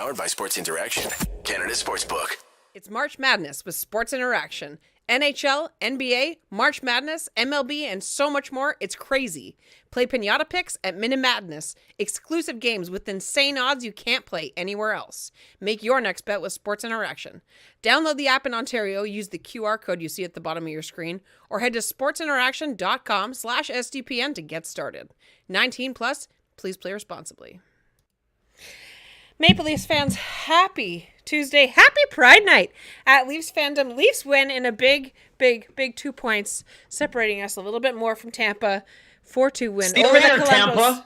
Powered by Sports Interaction, Canada Sportsbook. It's March Madness with Sports Interaction. NHL, NBA, March Madness, MLB, and so much more. It's crazy. Play Pinata Picks at Minute Madness. Exclusive games with insane odds you can't play anywhere else. Make your next bet with Sports Interaction. Download the app in Ontario, use the QR code you see at the bottom of your screen, or head to sportsinteraction.com/SDPN to get started. 19 plus, please play responsibly. Maple Leafs fans, happy Tuesday. Happy Pride Night at Leafs fandom. Leafs win in a big 2 points, separating us a little bit more from Tampa. 4-2 win over the Columbus.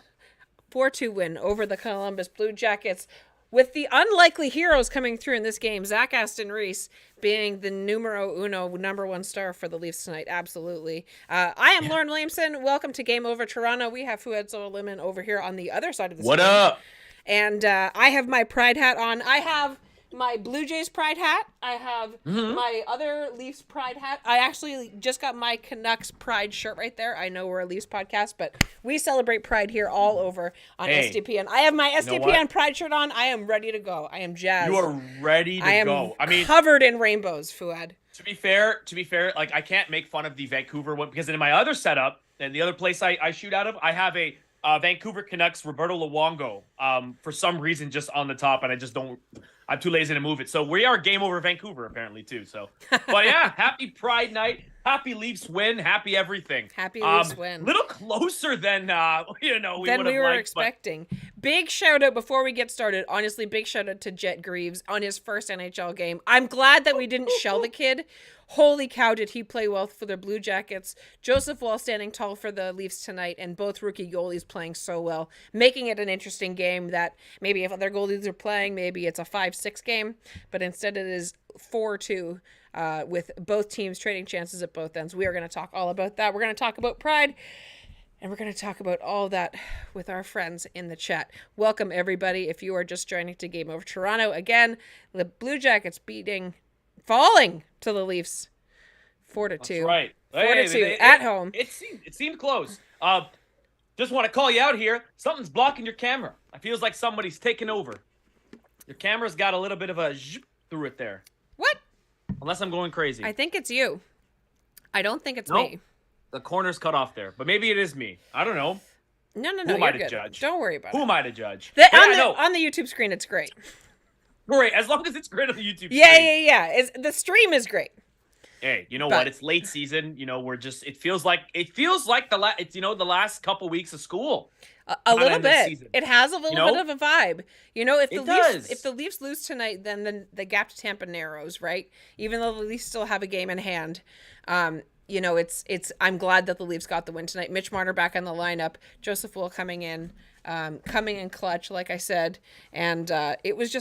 4-2 win over the Columbus Blue Jackets. With the unlikely heroes coming through in this game, Zach Aston Reese being the number one star for the Leafs tonight. Absolutely. I am Lauren Williamson. Welcome to Game Over Toronto. We have Fouad Lemon over here on the other side of the screen. What up? And I have my Pride hat on. I have my Blue Jays Pride hat. I have my other Leafs Pride hat. I actually just got my Canucks Pride shirt right there. I know we're a Leafs podcast, but we celebrate Pride here all over on SDPN. I have my SDPN Pride shirt on. I am ready to go. I am jazzed. You are ready to go. I mean, covered in rainbows, Fouad. To be fair, like I can't make fun of the Vancouver one because in my other setup and the other place I shoot out of, I have a Vancouver Canucks Roberto Luongo for some reason just on the top, and I'm too lazy to move it. So we are Game Over Vancouver apparently too. So, but yeah, happy Pride Night, happy Leafs win, happy everything. Happy Leafs win. Little closer than we were expecting. Big shout out before we get started. Honestly, big shout out to Jet Greaves on his first NHL game. I'm glad that we didn't shell the kid. Holy cow, did he play well for the Blue Jackets. Joseph Wall standing tall for the Leafs tonight, and both rookie goalies playing so well, making it an interesting game that maybe if other goalies are playing, maybe it's a 5-6 game, but instead it is 4-2 with both teams trading chances at both ends. We are going to talk all about that. We're going to talk about Pride, and we're going to talk about all that with our friends in the chat. Welcome, everybody. If you are just joining to Game Over Toronto, again, the Blue Jackets falling to the Leafs 4-2. That's right. 4-2 at home. It seemed close. Just want to call you out here. Something's blocking your camera. It feels like somebody's taken over. Your camera's got a little bit of a zip through it there. What? Unless I'm going crazy. I think it's you. I don't think it's me. The corner's cut off there, but maybe it is me. I don't know. No. Who am I to judge? Don't worry about it. Who am I to judge? On the YouTube screen, it's great. Great, as long as it's great on the YouTube screen. Yeah. The stream is great. Hey, you know what? It's late season. We're just. It feels like the last couple weeks of school. A little bit. It has a little bit of a vibe. If the Leafs lose tonight, then the gap to Tampa narrows, right? Even though the Leafs still have a game in hand. It's. I'm glad that the Leafs got the win tonight. Mitch Marner back on the lineup. Joseph Will coming in clutch, like I said, and it was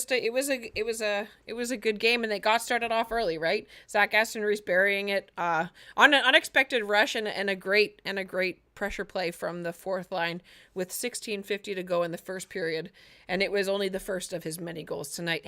a good game, and they got started off early, right? Zach Aston Reese burying it on an unexpected rush and a great pressure play from the fourth line with 16:50 to go in the first period, and it was only the first of his many goals tonight.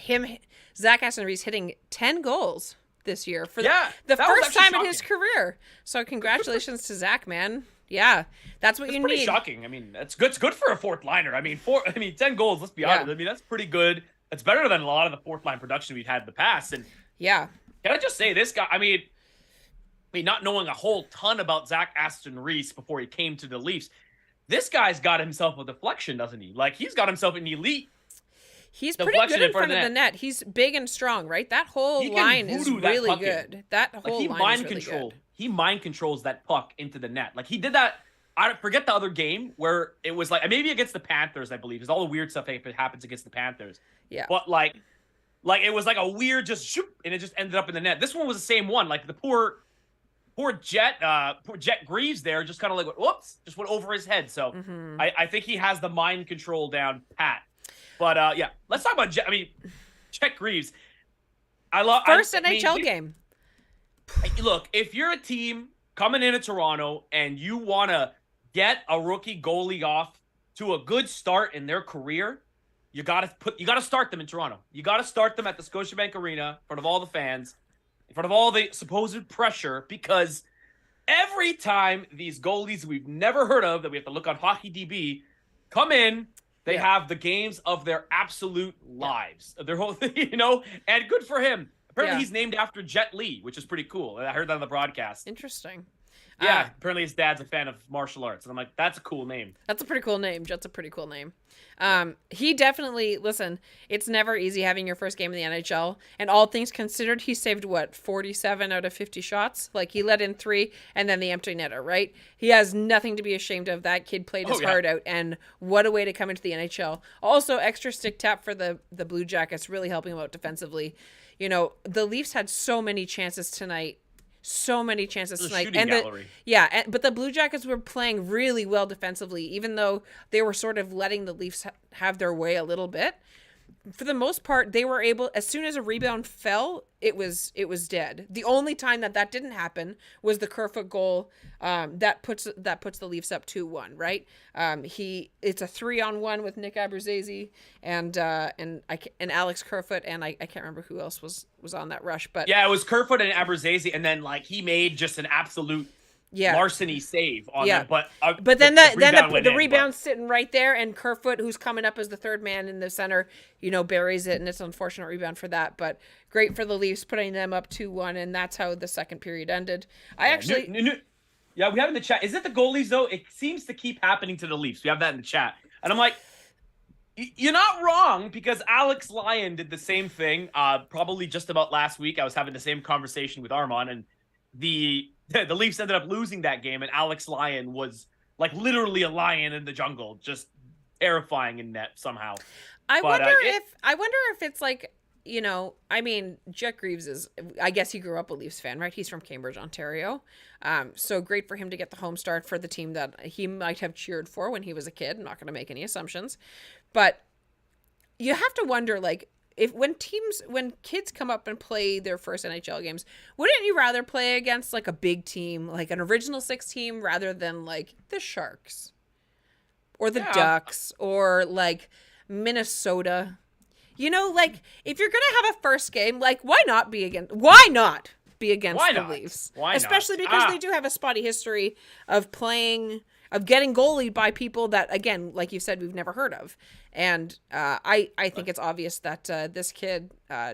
Zach Aston Reese hitting 10 goals this year for the first time in his career. So congratulations to Zach, man. Yeah, that's you need. Pretty shocking. I mean, that's good. It's good for a fourth liner. I mean, 10 goals. Let's be honest. I mean, that's pretty good. That's better than a lot of the fourth line production we've had in the past. And yeah, can I just say this guy? I mean, not knowing a whole ton about Zach Aston Reese before he came to the Leafs, this guy's got himself a deflection, doesn't he? Like he's got himself an elite. He's pretty good in front of the net. He's big and strong, right? That whole line is really good. That whole line is really good. He mind controls that puck into the net. Like he did that. I forget the other game where it was like maybe against the Panthers, I believe. There's all the weird stuff that happens against the Panthers. Yeah. But like it was like a weird just shoot, and it just ended up in the net. This one was the same one. Like the poor Jet Greaves there just kind of like whoops, just went over his head. So I think he has the mind control down pat. But yeah, let's talk about Jet. I mean, Jet Greaves. First NHL game. Look, if you're a team coming into Toronto and you want to get a rookie goalie off to a good start in their career, you got to start them in Toronto. You got to start them at the Scotiabank Arena in front of all the fans, in front of all the supposed pressure, because every time these goalies we've never heard of that we have to look on HockeyDB come in They have the games of their absolute lives. Their whole thing, and good for him. Apparently he's named after Jet Li, which is pretty cool. I heard that on the broadcast. Interesting. Yeah, apparently his dad's a fan of martial arts. And I'm like, that's a cool name. That's a pretty cool name. Jet's a pretty cool name. He definitely, listen, it's never easy having your first game in the NHL. And all things considered, he saved, 47 out of 50 shots? Like, he let in 3 and then the empty netter, right? He has nothing to be ashamed of. That kid played his heart out. And what a way to come into the NHL. Also, extra stick tap for the Blue Jackets, really helping him out defensively. The Leafs had so many chances tonight. And but the Blue Jackets were playing really well defensively, even though they were sort of letting the Leafs have their way a little bit. For the most part, they were able, as soon as a rebound fell, it was dead. The only time that didn't happen was the Kerfoot goal that puts the Leafs up 2-1, right? It's a 3-on-1 with Nick Abruzzese and Alex Kerfoot, and I can't remember who else was on that rush, but yeah, it was Kerfoot and Abruzzese, and then he made just an absolute larceny save on them, but then the rebound's sitting right there, and Kerfoot, who's coming up as the third man in the center, buries it, and it's an unfortunate rebound for that, but great for the Leafs, putting them up 2-1, and that's how the second period ended. We have in the chat, is it the goalies though? It seems to keep happening to the Leafs. We have that in the chat, and I'm like, you're not wrong, because Alex Lyon did the same thing probably just about last week. I was having the same conversation with Armand, and the Leafs ended up losing that game, and Alex Lyon was literally a lion in the jungle, just terrifying in net somehow. I wonder if it's Jet Greaves I guess he grew up a Leafs fan, right? He's from Cambridge, Ontario. So great for him to get the home start for the team that he might have cheered for when he was a kid. I'm not going to make any assumptions, but you have to wonder, when kids come up and play their first NHL games, wouldn't you rather play against a big team, an Original Six team, rather than the Sharks or the Ducks or Minnesota? If you're gonna have a first game, why not be against the Leafs? Why Especially not? Because they do have a spotty history of getting goalied by people that, again, like you said, we've never heard of. And I think it's obvious that this kid,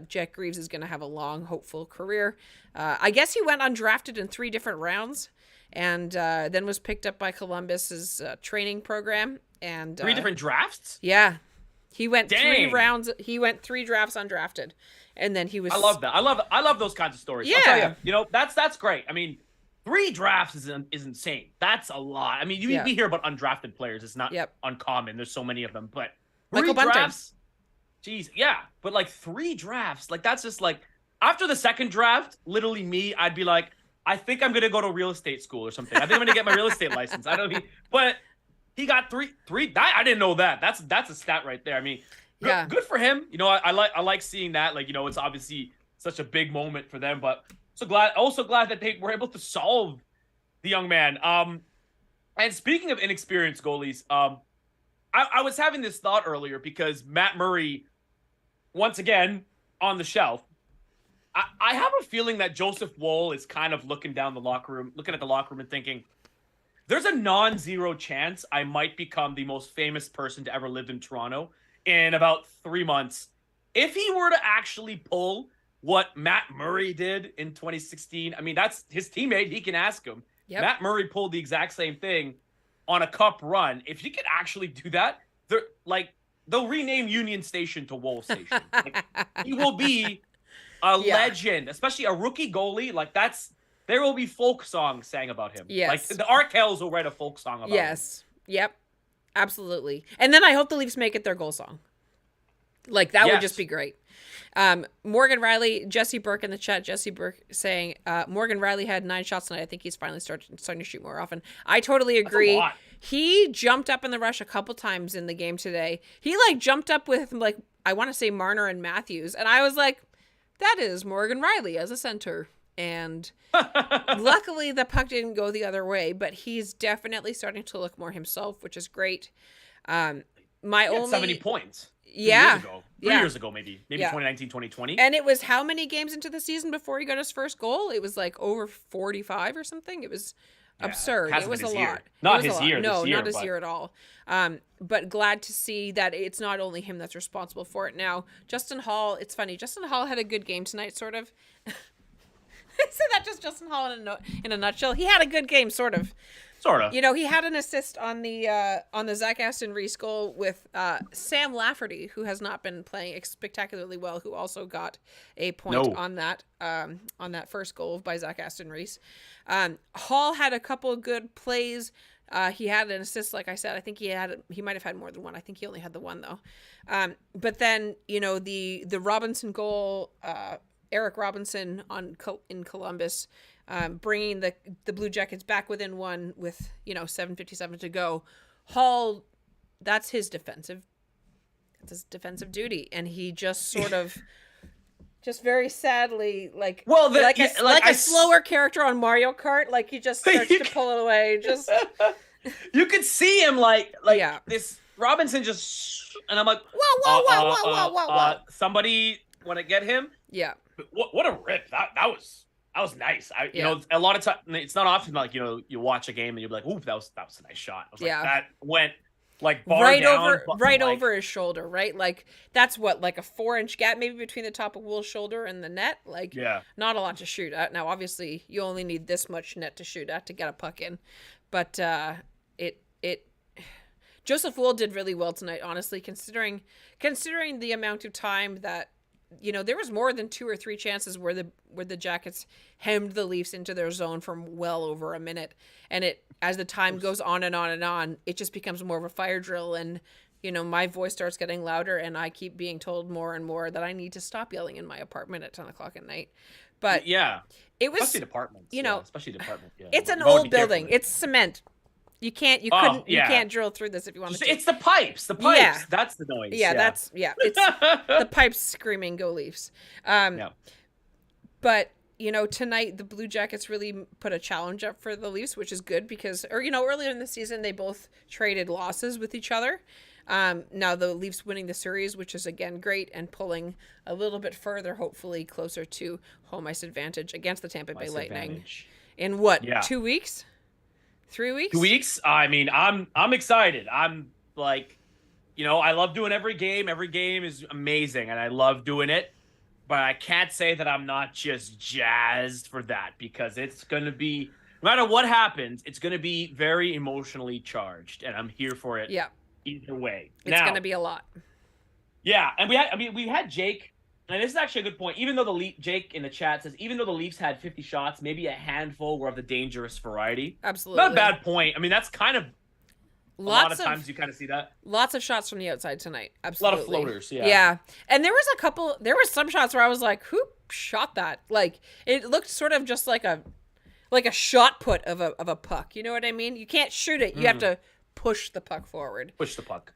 Jet Greaves, is going to have a long, hopeful career. I guess he went undrafted in 3 different rounds, and then was picked up by Columbus's training program. And 3 different drafts? Yeah. He went 3 rounds. He went 3 drafts undrafted, and then he was. I love that. I love those kinds of stories. Yeah. I'll tell you, that's great. 3 drafts is insane. That's a lot. You hear about undrafted players. It's not uncommon. There's so many of them, but 3 drafts. Jeez, yeah. But 3 drafts, that's just after the second draft, literally me, I'd be like, I think I'm gonna go to real estate school or something. I think I'm gonna get my real estate license. But he got 3. I didn't know that. That's a stat right there. Good for him. I like seeing that. It's obviously such a big moment for them, but. Also glad that they were able to solve the young man. And speaking of inexperienced goalies, I was having this thought earlier because Matt Murray, once again, on the shelf. I have a feeling that Joseph Woll is kind of looking at the locker room and thinking, there's a non-zero chance I might become the most famous person to ever live in Toronto in about 3 months. If he were to actually pull what Matt Murray did in 2016. That's his teammate. He can ask him. Yep. Matt Murray pulled the exact same thing on a cup run. If he could actually do that, they'll rename Union Station to Woll Station. He will be a legend, especially a rookie goalie. There will be folk songs sang about him. Yes. The Arkells will write a folk song about him. Yes. Yep. Absolutely. And then I hope the Leafs make it their goal song. That would just be great. Morgan Riley, Jesse Burke in the chat. Jesse Burke saying, Morgan Riley had 9 shots tonight. I think he's finally starting to shoot more often. I totally agree. That's a lot. He jumped up in the rush a couple times in the game today. He jumped up with I want to say Marner and Matthews. And I was like, that is Morgan Riley as a center. And luckily the puck didn't go the other way, but he's definitely starting to look more himself, which is great. He had 70 points. 3 years ago, maybe 2019, 2020. And it was how many games into the season before he got his first goal? It was over 45 or something. It was absurd. It was a lot. Not his year. No, not his year at all. But glad to see that it's not only him that's responsible for it. Now, Justin Hall, it's funny. Justin Hall had a good game tonight, sort of. I said that just Justin Hall in a nutshell. He had a good game, sort of. Sort of. You know, he had an assist on the Zach Aston Reese goal with Sam Lafferty, who has not been playing spectacularly well, who also got a point on that first goal by Zach Aston Reese. Hall had a couple of good plays. He had an assist, like I said. I think he might have had more than one. I think he only had the one though. But then, you know, the Robinson goal, Eric Robinson in Columbus. Bringing the Blue Jackets back within one with, you know, 7:57 to go. Hall, that's his defensive duty, and he just sort of, just very sadly, like a slower character on Mario Kart, like he just starts to pull it away. Just you could see him like this Robinson just, and I'm like, whoa. Somebody want to get him? Yeah. What a rip that was. That was nice. You know, a lot of time it's not often like, you know, you watch a game and you're like, "Ooh, that was a nice shot." I was like, that went like right over his shoulder, right? Like that's like a 4-inch gap maybe between the top of Will's shoulder and the net. Like, not a lot to shoot at. Now, obviously, you only need this much net to shoot at to get a puck in, but Joseph Wool did really well tonight. Honestly, considering the amount of time that. You know, there was more than 2 or 3 chances where the Jackets hemmed the Leafs into their zone for well over a minute, and as the time goes on and on and on, it just becomes more of a fire drill, and you know, my voice starts getting louder, and I keep being told more and more that I need to stop yelling in my apartment at 10:00 at night. But it was especially apartments, you know, especially the apartment. Yeah. It's an old building. It's cement. You can't drill through this if you want to. It's the pipes. Yeah. That's the noise. It's the pipes screaming "Go Leafs." But you know, tonight the Blue Jackets really put a challenge up for the Leafs, which is good because, earlier in the season they both traded losses with each other. Now the Leafs winning the series, which is again great, and pulling a little bit further, hopefully closer to home ice advantage against the Tampa Bay Lightning. In 2 weeks? 3 weeks? 2 weeks? I mean, I'm excited. I'm like, you know, I love doing every game. Every game is amazing, and I love doing it. But I can't say that I'm not just jazzed for that, because it's going to be, no matter what happens, it's going to be very emotionally charged, and I'm here for it either way. It's going to be a lot. Yeah, and we had Jake. And this is actually a good point. Even though Jake in the chat says, even though the Leafs had 50 shots, maybe a handful were of the dangerous variety. Absolutely. Not a bad point. I mean, that's kind of a lot of times you kind of see that. Lots of shots from the outside tonight. Absolutely. A lot of floaters, Yeah. And there was some shots where I was like, who shot that? Like, it looked sort of just like a shot put of a puck. You know what I mean? You can't shoot it. You have to push the puck forward. Push the puck.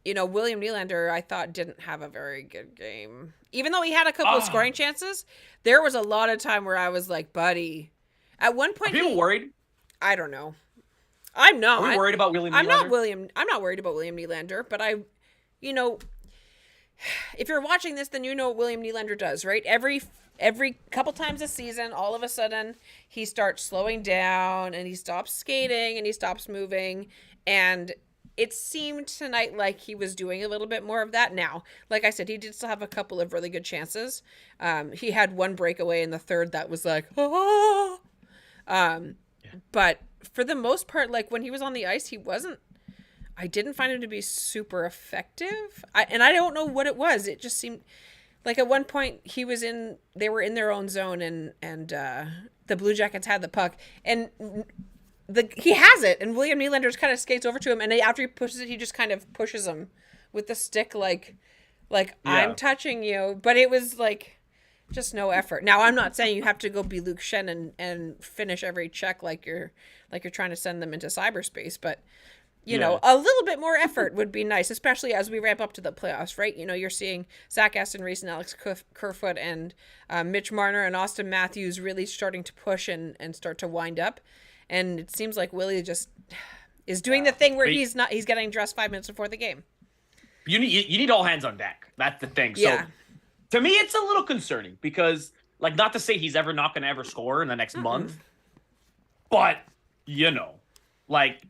You know, William Nylander, I thought, didn't have a very good game. Even though he had a couple of scoring chances, there was a lot of time where I was like, buddy. At one point, are people worried? I don't know. I'm not. Are we worried about William Nylander? I'm not worried about William Nylander, but you know, if you're watching this, then you know what William Nylander does, right? Every couple times a season, all of a sudden, he starts slowing down, and he stops skating, and he stops moving, and it seemed tonight like he was doing a little bit more of that. Now, like I said, he did still have a couple of really good chances. He had one breakaway in the third that was like, but for the most part, like when he was on the ice, I didn't find him to be super effective. And I don't know what it was. It just seemed like at one point they were in their own zone, and the Blue Jackets had the puck, and he has it, and William Nylander just kind of skates over to him, and after he pushes it, he just kind of pushes him with the stick, like I'm touching you. But it was like just no effort. Now, I'm not saying you have to go be Luke Shen and finish every check like you're trying to send them into cyberspace, but you know, a little bit more effort would be nice, especially as we ramp up to the playoffs, right? You know, you're seeing Zach Aston Reese and Alex Kerfoot and Mitch Marner and Austin Matthews really starting to push and start to wind up. And it seems like Willie just is doing the thing where he's getting dressed 5 minutes before the game. You need all hands on deck. That's the thing. So to me, it's a little concerning because, like, not to say he's not going to ever score in the next month, But, like,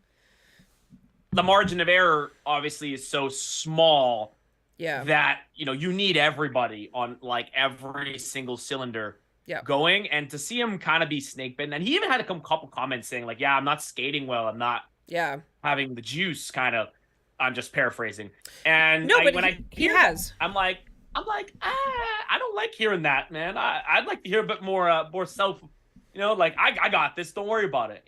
the margin of error obviously is so small that, you need everybody on, like, every single cylinder going. And to see him kind of be snake bitten, and he even had a couple comments saying, like, I'm not skating well. I'm not having the juice, kind of. I'm just paraphrasing. And he has. I'm like, I don't like hearing that, man. I'd like to hear a bit more self, like, I got this. Don't worry about it,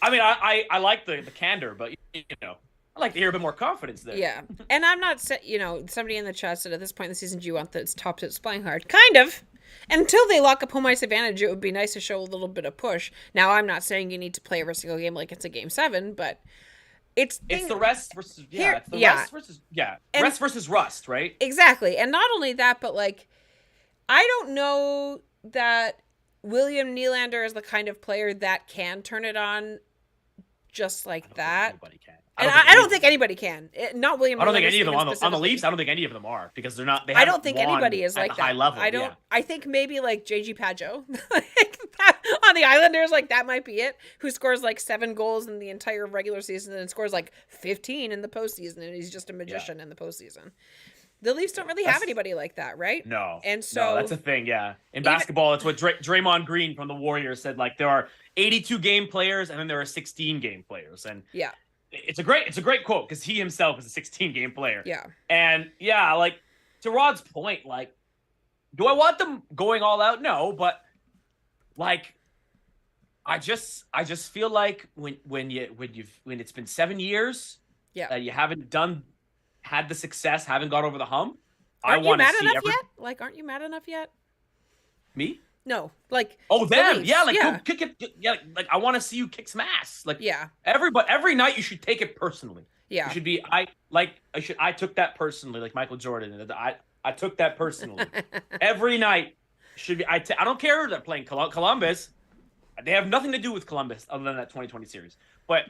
I mean, I like the candor, but, I'd like to hear a bit more confidence there. Yeah. And I'm not, somebody in the chat said at this point in the season, do you want the top six playing hard? Kind of. Until they lock up home ice advantage, it would be nice to show a little bit of push. Now, I'm not saying you need to play every single game like it's a game 7, but it's the rest versus rest versus rust, right? Exactly. And not only that, but, like, I don't know that William Nylander is the kind of player that can turn it on just like that. Anybody can. I don't think anybody can. Not William. I don't think any of them on the Leafs. I don't think any of them are, because they're not. I don't think anybody is like that. High level. I don't. Yeah. I think maybe like JG Pageau, like that, on the Islanders, like that might be it. Who scores like 7 goals in the entire regular season and scores like 15 in the postseason, and he's just a magician in the postseason. The Leafs don't really have anybody like that, right? No. And so that's a thing. Yeah. In basketball, it's what Draymond Green from the Warriors said. Like, there are 82 game players, and then there are 16 game players, and it's a great quote, because he himself is a 16 game player. Yeah. And like, to Rod's point, like, do I want them going all out? No, but, like, I just feel like when it's been 7 years that you haven't had the success, haven't got over the hump. Aren't you mad enough yet? Like, aren't you mad enough yet? Me? No, like, them, go kick it, like I want to see you kick some ass, like, every night you should take it personally. You should be, I took that personally, like Michael Jordan, and I took that personally. Every night should be, I don't care if they're playing Columbus, they have nothing to do with Columbus other than that 2020 series, but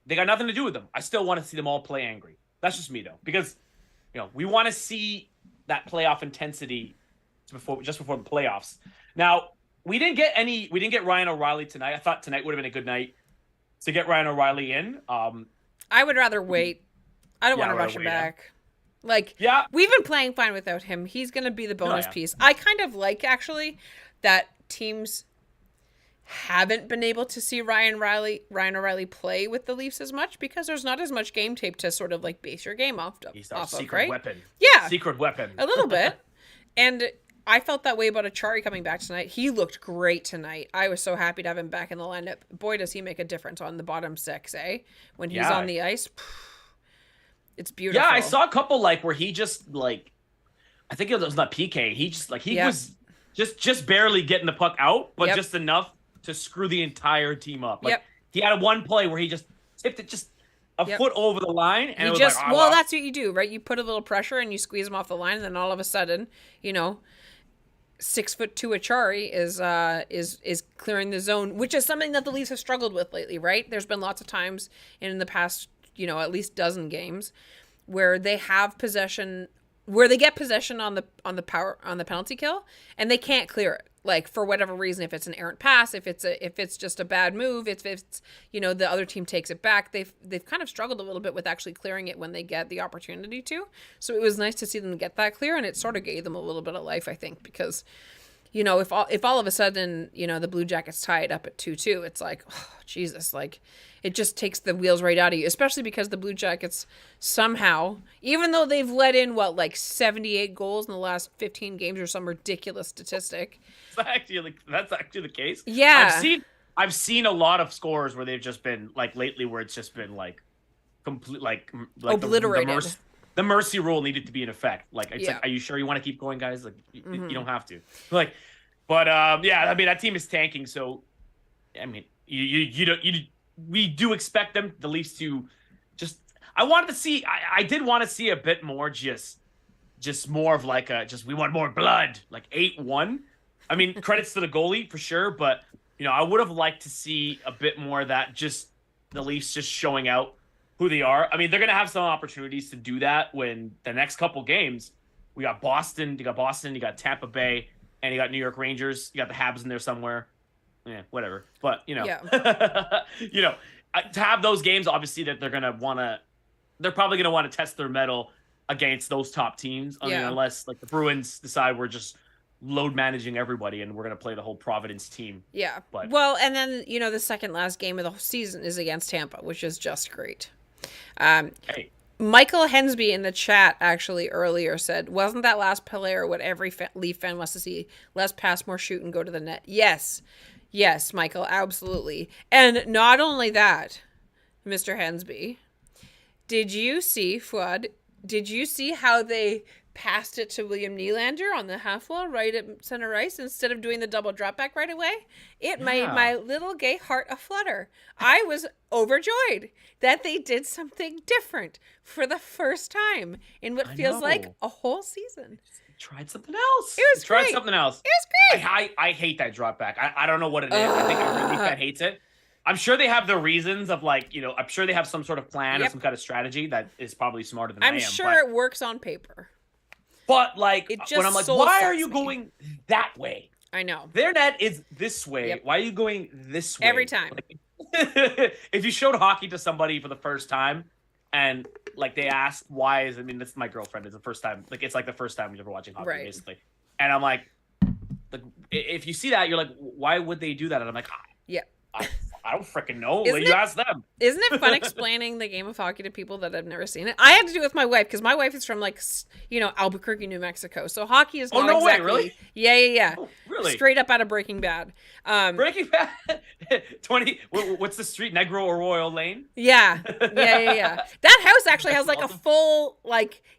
they got nothing to do with them. I still want to see them all play angry. That's just me, though, because we want to see that playoff intensity just before the playoffs. Now, we didn't get Ryan O'Reilly tonight. I thought tonight would have been a good night to get Ryan O'Reilly in. I would rather wait. I don't want to rush him back. Like, we've been playing fine without him. He's going to be the bonus piece. I kind of like, actually, that teams haven't been able to see Ryan O'Reilly play with the Leafs as much, because there's not as much game tape to sort of like base your game off He's our secret of, right? weapon. Yeah. Secret weapon. A little bit. And I felt that way about Achari coming back tonight. He looked great tonight. I was so happy to have him back in the lineup. Boy, does he make a difference on the bottom 6, eh? When he's on the ice. It's beautiful. Yeah, I saw a couple, like, where he just, like, I think it was not PK. He just, like, he was just barely getting the puck out, but just enough to screw the entire team up. Like, he had one play where he just tipped it just a foot over the line, and it was like, well, that's what you do, right? You put a little pressure and you squeeze him off the line, and then all of a sudden, 6'2" Achari is clearing the zone, which is something that the Leafs have struggled with lately, right? There's been lots of times in the past, at least dozen games where they have possession, where they get possession on the penalty kill, and they can't clear it. Like, for whatever reason, if it's an errant pass, if it's just a bad move, if it's the other team takes it back, they've kind of struggled a little bit with actually clearing it when they get the opportunity to. So it was nice to see them get that clear, and it sort of gave them a little bit of life, I think, because if all of a sudden the Blue Jackets tie it up at 2-2, it's like, oh, Jesus, like, it just takes the wheels right out of you, especially because the Blue Jackets somehow, even though they've let in 78 goals in the last 15 games or some ridiculous statistic. That's actually the case. Yeah. I've seen a lot of scores where they've just been, like, lately, where it's just been like complete, like obliterated. The mercy rule needed to be in effect. Like, it's like, are you sure you want to keep going, guys? Like, you don't have to. Like, but I mean, that team is tanking, so I mean, we do expect them, the Leafs, to just. I did want to see a bit more, just more of like we want more blood, like 8-1. I mean, credits to the goalie for sure, but I would have liked to see a bit more of that, just the Leafs just showing out who they are. I mean, they're gonna have some opportunities to do that when the next couple games. You got Tampa Bay, and you got New York Rangers. You got the Habs in there somewhere. whatever. But Yeah. To have those games, obviously that they're probably gonna want to test their mettle against those top teams. I mean, unless like the Bruins decide we're just load managing everybody and we're gonna play the whole Providence team. Yeah. But well, and then the second last game of the season is against Tampa, which is just great. Hey. Michael Hensby in the chat actually earlier said, wasn't that last player what every Leaf fan wants to see? Less pass, more shoot, and go to the net. Yes, Michael, absolutely. And not only that, Mr. Hensby, did you see, Fouad, how they passed it to William Nylander on the half wall right at center ice instead of doing the double drop back right away? It made my little gay heart aflutter. I was overjoyed that they did something different for the first time in what feels like a whole season. Tried something else. It was great. Tried something else. It was great. I hate that drop back. I don't know what it is. I think every fan hates it. I'm sure they have the reasons of I'm sure they have some sort of plan or some kind of strategy that is probably smarter than I am. I'm sure it works on paper. But when I'm like, why are you going that way? I know. Their net is this way. Yep. Why are you going this way? Every time. If you showed hockey to somebody for the first time and they asked why that's my girlfriend. It's the first time. It's like the first time we've ever watching hockey, basically. And I'm like, if you see that, you're like, why would they do that? And I'm like, I don't freaking know. You ask them. Isn't it fun explaining the game of hockey to people that have never seen it? I had to do it with my wife because my wife is from Albuquerque, New Mexico. So hockey is not exactly. Way, really? Yeah. Oh, really? Straight up out of Breaking Bad. Breaking Bad. 20. What's the street? Negro Arroyo Lane. Yeah. That house actually has a full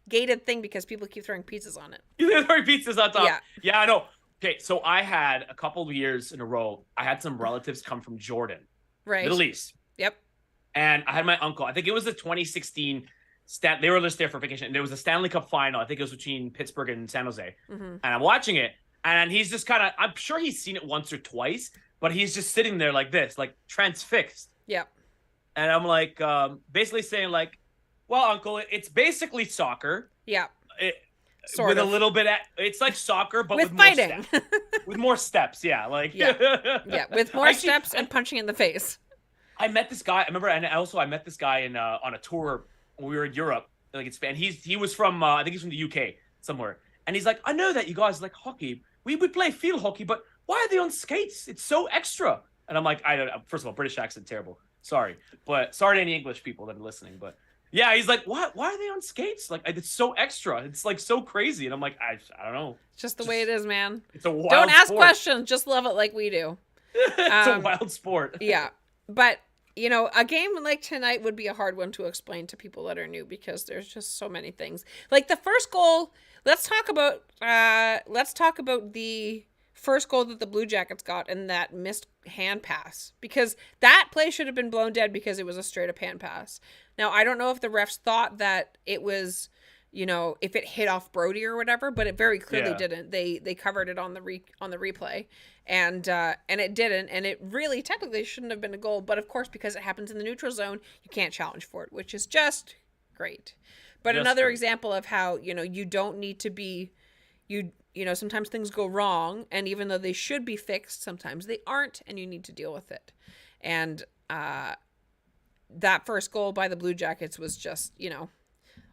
gated thing because people keep throwing pizzas on it. They're throwing pizzas on top. Yeah, I know. Okay, so I had a couple of years in a row. I had some relatives come from Jordan. Right. Middle East. Yep. And I had my uncle. I think it was the 2016 they were just there for vacation. There was a Stanley Cup final. I think it was between Pittsburgh and San Jose. Mm-hmm. And I'm watching it. And he's just I'm sure he's seen it once or twice, but he's just sitting there like this, transfixed. Yep. And I'm basically saying well, uncle, it's basically soccer. Yeah. With a little bit it's like soccer, but with fighting. More steps. With more steps, yeah. With more steps and punching in the face. I met this guy. I remember, and also I met this guy on a tour when we were in Europe, in Spain. He was from I think he's from the UK somewhere, and he's like, I know that you guys like hockey. We play field hockey, but why are they on skates? It's so extra. And I'm like, I don't. First of all, British accent terrible. Sorry to any English people that are listening, but. Yeah, he's like, what? Why are they on skates? It's so extra. It's so crazy. And I'm like, I don't know. It's just the way it is, man. It's a wild Don't ask sport. Questions. Just love it like we do. It's a wild sport. Yeah. But, a game like tonight would be a hard one to explain to people that are new because there's just so many things. Like the first goal, let's talk about the first goal that the Blue Jackets got and that missed hand pass. Because that play should have been blown dead because it was a straight up hand pass. Now, I don't know if the refs thought that it was, if it hit off Brody or whatever, but it very clearly didn't. They covered it on the replay, and it didn't, and it really technically shouldn't have been a goal. But of course, because it happens in the neutral zone, you can't challenge for it, which is just great. But another example of how you don't need to be, sometimes things go wrong, and even though they should be fixed, sometimes they aren't, and you need to deal with it. And that first goal by the Blue Jackets was just, a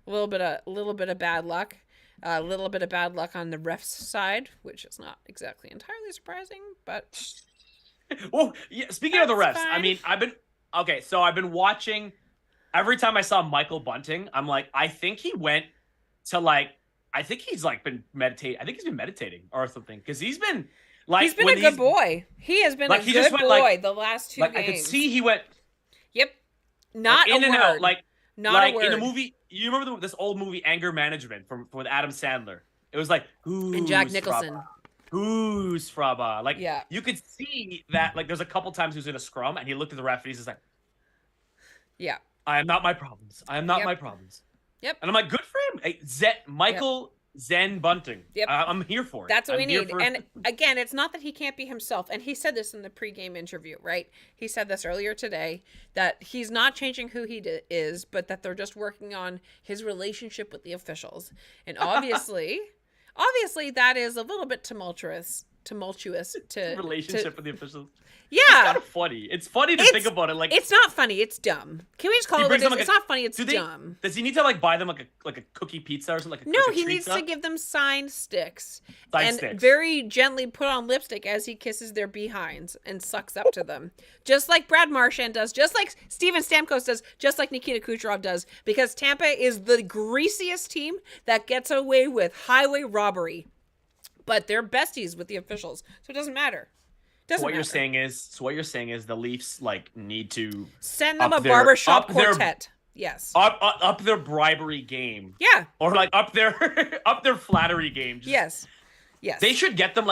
little bit of bad luck, a little bit of bad luck on the refs' side, which is not exactly entirely surprising, but. Well, yeah. Speaking of the refs, fine. I've been watching. Every time I saw Michael Bunting, I'm like, I think he went to I think he's been meditating. I think he's been meditating or something because he's been he's been a good boy. He has been a good boy the last two games. I could see he went. Yep. Not in a and word. out, not a word. In a movie. You remember this old movie, Anger Management, with Adam Sandler? It was and Jack Nicholson. Who's Fraba? You could see that. There's a couple times he was in a scrum, and he looked at the ref, and he's just like, "Yeah, I am not my problems. I am not my problems." Yep. And I'm like, good for him. Hey, Michael Zen Bunting. Yep. I'm here for it. That's what we need. And again, it's not that he can't be himself. And he said this in the pregame interview, right? He said this earlier today, that he's not changing who he is, but that they're just working on his relationship with the officials. And obviously that is a little bit tumultuous tumultuous relationship with the officials. Yeah, it's kind of funny. It's funny to think about it. Like, it's not funny. It's dumb. Can we just call it what it is? It's not funny. It's dumb. Does he need to like buy them like a cookie pizza or something? No, he needs to give them signed sticks very gently put on lipstick as he kisses their behinds and sucks up to them, just like Brad Marchand does, just like Steven Stamkos does, just like Nikita Kucherov does, because Tampa is the greasiest team that gets away with highway robbery, but they're besties with the officials, so it doesn't matter. So what you're saying is the Leafs like need to send them a barbershop quartet. Yes. Up their bribery game. Yeah. Or like up their flattery game. Yes. They should get them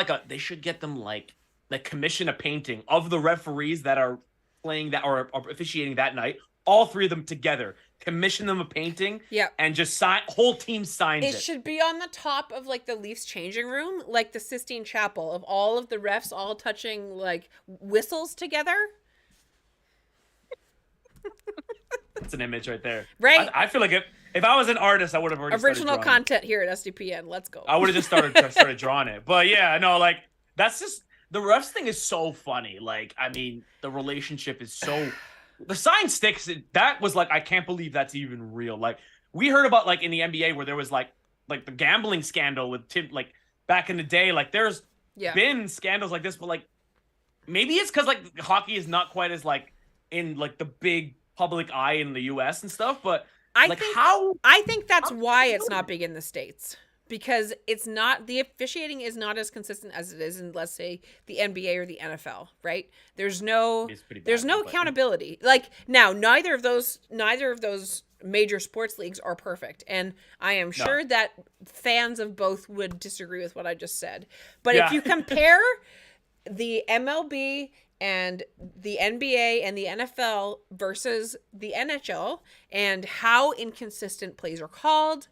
commission a painting of the referees that are playing that or officiating that night. All three of them together. Commission them a painting. Yeah. And just whole team signs it. It should be on the top of like the Leafs changing room, like the Sistine Chapel, of all of the refs all touching like whistles together. That's an image right there. Right. I feel like if I was an artist, I would have already original content here at SDPN. Let's go. I would have just started drawing it. But yeah, no, like that's just the refs thing is so funny. Like, I mean, the relationship is so the sign sticks. That was like, I can't believe that's even real. Like we heard about like in the NBA where there was like the gambling scandal with Tim, like back in the day, like there's been scandals like this, but like maybe it's because like hockey is not quite as like in like the big public eye in the US and stuff, but I think that's why it's not big in the States, because it's not, the officiating is not as consistent as it is in, let's say, the NBA or the NFL, right? There's no accountability. Like now, neither of those major sports leagues are perfect, and I am sure that fans of both would disagree with what I just said. But if you compare the MLB and the NBA and the NFL versus the NHL and how inconsistent plays are called,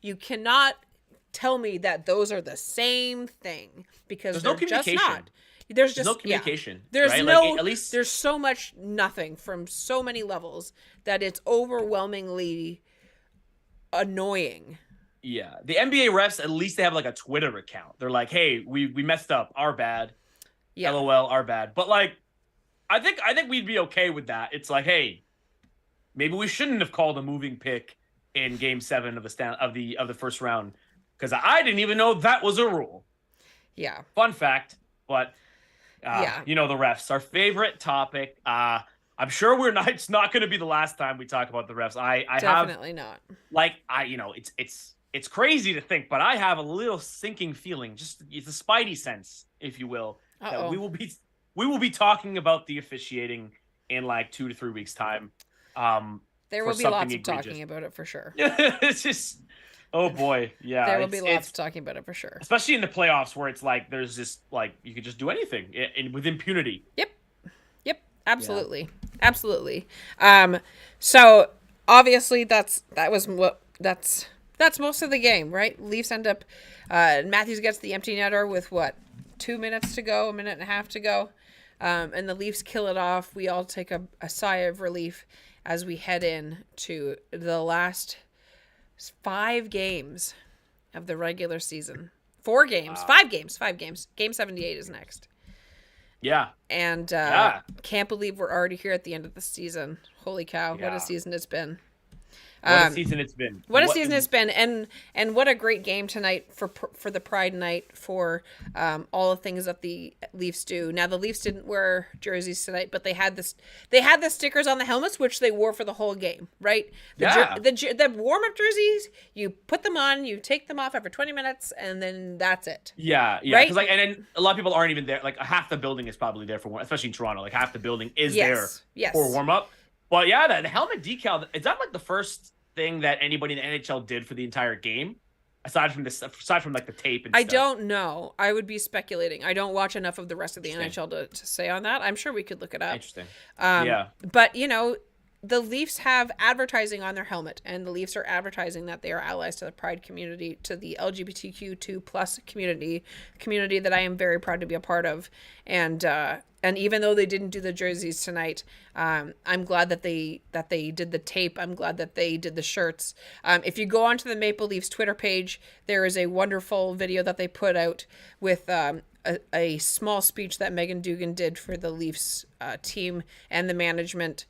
you cannot tell me that those are the same thing, because there's no communication. Just not. There's no communication. There's right? no. Like, at least there's so much nothing from so many levels that it's overwhelmingly annoying. Yeah, the NBA refs, at least they have like a Twitter account. They're like, "Hey, we messed up. Our bad. Yeah. LOL, our bad." But like, I think we'd be okay with that. It's like, hey, maybe we shouldn't have called a moving pick in Game 7 of the first round, because I didn't even know that was a rule. Yeah. Fun fact, but you know, the refs, our favorite topic. I'm sure it's not going to be the last time we talk about the refs. I definitely not. Like it's crazy to think, but I have a little sinking feeling, just it's a spidey sense, if you will, that we will be talking about the officiating in like 2 to 3 weeks time. There will be lots of talking about it for sure. It's just, oh boy, yeah. There will be lots of talking about it for sure. Especially in the playoffs, where it's like there's just like you could just do anything with impunity. Yep, absolutely, absolutely. So obviously that's most of the game, right? Leafs end up. Matthews gets the empty netter with 2 minutes to go, a minute and a half to go. And the Leafs kill it off. We all take a sigh of relief as we head in to the last 5 games of the regular season. 5 games. Game 78 is next. Yeah. And can't believe we're already here at the end of the season. Holy cow, what a season it's been. What a season it's been. What a season it's been, and what a great game tonight for the Pride Night, for all the things that the Leafs do. Now the Leafs didn't wear jerseys tonight, but they had the stickers on the helmets, which they wore for the whole game, right? The warm up jerseys, you put them on, you take them off after 20 minutes, and then that's it. Yeah, right? Because and then a lot of people aren't even there. Like half the building is probably there for warm, especially in Toronto. Like half the building is there for warm up. Well, yeah, the helmet decal, is that like the first thing that anybody in the NHL did for the entire game? Aside from like the tape and stuff. I don't know. I would be speculating. I don't watch enough of the rest of the NHL to say on that. I'm sure we could look it up. Interesting. But, you know, the Leafs have advertising on their helmet, and the Leafs are advertising that they are allies to the Pride community, to the LGBTQ2 plus community that I am very proud to be a part of. And even though they didn't do the jerseys tonight, I'm glad that they did the tape. I'm glad that they did the shirts. If you go onto the Maple Leafs Twitter page, there is a wonderful video that they put out with a small speech that Megan Dugan did for the Leafs team and the management,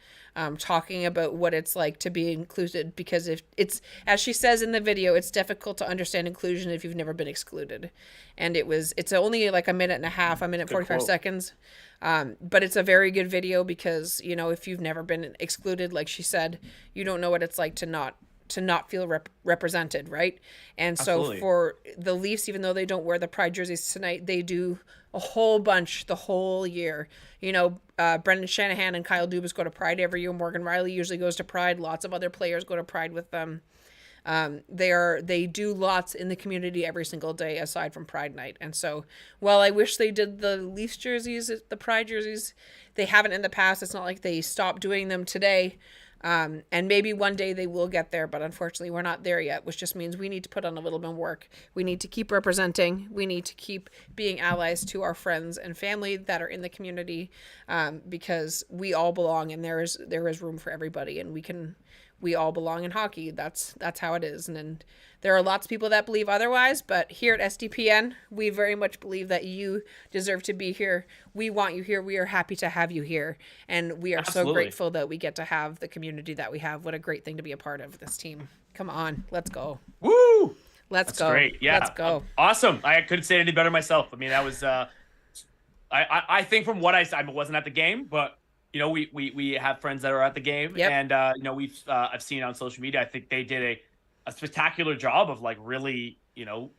talking about what it's like to be included, because if it's, as she says in the video, it's difficult to understand inclusion if you've never been excluded. And it's only like a minute and a half, a minute 45 seconds. But it's a very good video because, you know, if you've never been excluded, like she said, you don't know what it's like to not feel represented, right? And Absolutely. So for the Leafs, even though they don't wear the Pride jerseys tonight, they do a whole bunch the whole year. You know, Brendan Shanahan and Kyle Dubas go to Pride every year. Morgan Riley usually goes to Pride. Lots of other players go to Pride with them. They do lots in the community every single day aside from Pride night. And so, while I wish they did the Leafs jerseys, the Pride jerseys, they haven't in the past. It's not like they stopped doing them today. And maybe one day they will get there, but unfortunately we're not there yet, which just means we need to put on a little bit of work. We need to keep representing. We need to keep being allies to our friends and family that are in the community, because we all belong, and there is room for everybody, and we all belong in hockey. That's how it is. And there are lots of people that believe otherwise, but here at SDPN, we very much believe that you deserve to be here. We want you here. We are happy to have you here. And we are Absolutely. So grateful that we get to have the community that we have. What a great thing to be a part of this team. Come on, let's go. Woo! That's go. Great. Yeah. Let's go. Awesome. I couldn't say it any better myself. I mean, that was, I think from what I wasn't at the game, but you know, we have friends that are at the game, yep. And you know, I've seen on social media. I think they did a spectacular job of like really, you know,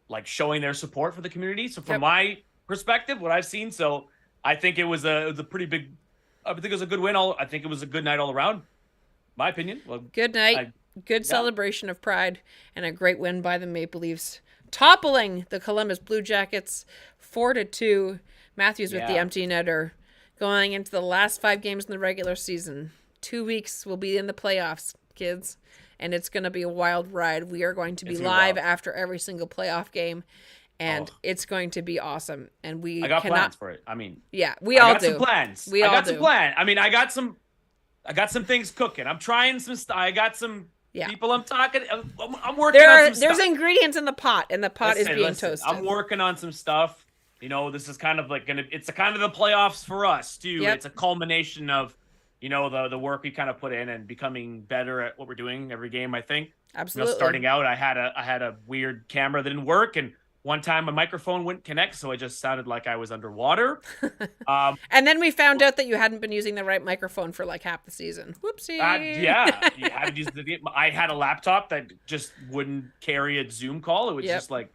like showing their support for the community. So from yep. my perspective, what I've seen, so I think it was a pretty big. I think it was a good win. I think it was a good night all around. My opinion. Well, good night. Good celebration of Pride, and a great win by the Maple Leafs, toppling the Columbus Blue Jackets 4-2. Matthews with the empty netter. Going into the last 5 games in the regular season. 2 weeks, we'll be in the playoffs, kids. And it's going to be a wild ride. We are going to be live after every single playoff game. And it's going to be awesome. And I got plans for it. I mean, yeah, we all do. Some plans. I got some plans. I mean, I got some things cooking. I'm trying some stuff. I got some people I'm talking. I'm working on some stuff. There's ingredients in the pot, and the pot is being toasted. I'm working on some stuff. You know, this is kind of like it's a kind of the playoffs for us too. Yep. It's a culmination of, you know, the work we kind of put in and becoming better at what we're doing every game, I think. Absolutely. You know, starting out, I had a weird camera that didn't work, and one time my microphone wouldn't connect, so it just sounded like I was underwater. And then we found out that you hadn't been using the right microphone for like half the season. Whoopsie. Yeah, you haven't used I had a laptop that just wouldn't carry a Zoom call. It would just like.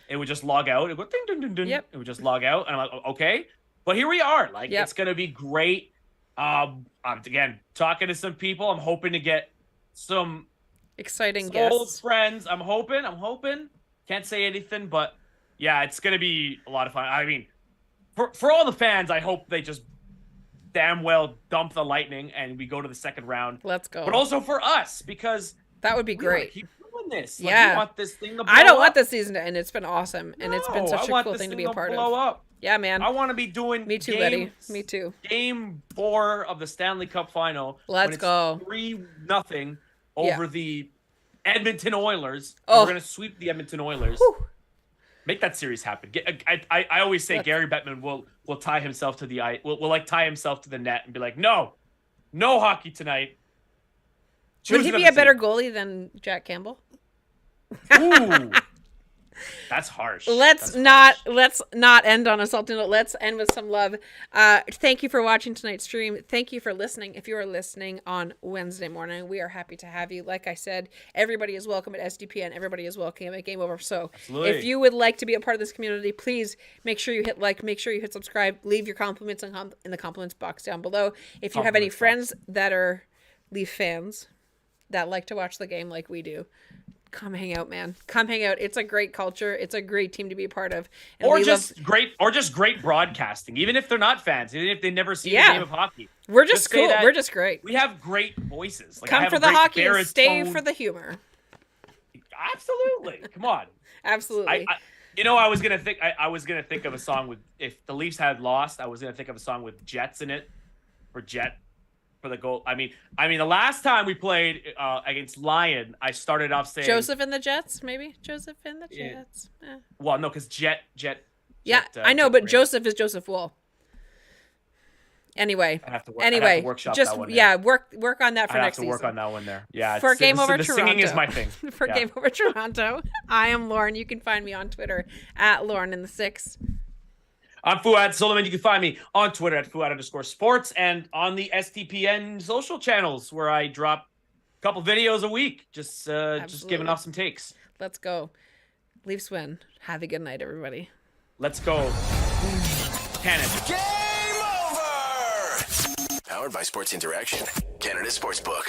It would just log out. It would go ding, ding, ding, ding. Yep. It would just log out. And I'm like, okay. But here we are. Like, it's going to be great. Again, talking to some people. I'm hoping to get some exciting guests. Old friends. I'm hoping. Can't say anything, but yeah, it's going to be a lot of fun. I mean, for all the fans, I hope they just damn well dump the Lightning and we go to the second round. Let's go. But also for us, because that would be great. Keep doing this. Like, yeah. We want this thing to blow I don't up. want this season to end. It's been awesome. And it's been such a cool thing to be a part of. Up. Yeah, man. I want to be doing Me too, buddy. Me too. Game 4 of the Stanley Cup final. Let's go. 3-0 over the Edmonton Oilers. Oh. We're going to sweep the Edmonton Oilers. Whew. Make that series happen. I always say Gary Bettman will tie himself to the will like tie himself to the net and be like, no hockey tonight. Would he be a better goalie than Jack Campbell? Ooh, that's harsh. Let's not end on a salty note. Let's end with some love. Thank you for watching tonight's stream. Thank you for listening. If you are listening on Wednesday morning, we are happy to have you. Like I said, everybody is welcome at SDPN. Everybody is welcome at Game Over. So if you would like to be a part of this community, please make sure you hit like, make sure you hit subscribe, leave your compliments in the compliments box down below. If you have any friends that are Leaf fans that like to watch the game like we do, come hang out, man. Come hang out. It's a great culture. It's a great team to be a part of. And or just great broadcasting. Even if they're not fans, even if they never see the game of hockey. We're just cool. We're just great. We have great voices. Like, come for the hockey and stay for the humor. Absolutely. Come on. Absolutely. I was gonna think of a song with, if the Leafs had lost, I was gonna think of a song with Jets in it, for Jet. For the goal. I mean, the last time we played against Lion, I started off saying Joseph and the Jets, maybe Joseph and the Jets. Well, no, because Jet Yeah, I know, but Joseph is Joseph Wool. Anyway, I have to workshop just that one work on that for next season. I have to work on that one there. Yeah, for Game Over Toronto. The singing is my thing. For Game Over Toronto, I am Lauren. You can find me on Twitter at Lauren in the Six. I'm Fouad Solomon. You can find me on Twitter at Fouad_sports and on the STPN social channels where I drop a couple videos a week, just giving off some takes. Let's go. Leafs win. Have a good night, everybody. Let's go. Canada. Game over! Powered by Sports Interaction, Canada Sportsbook.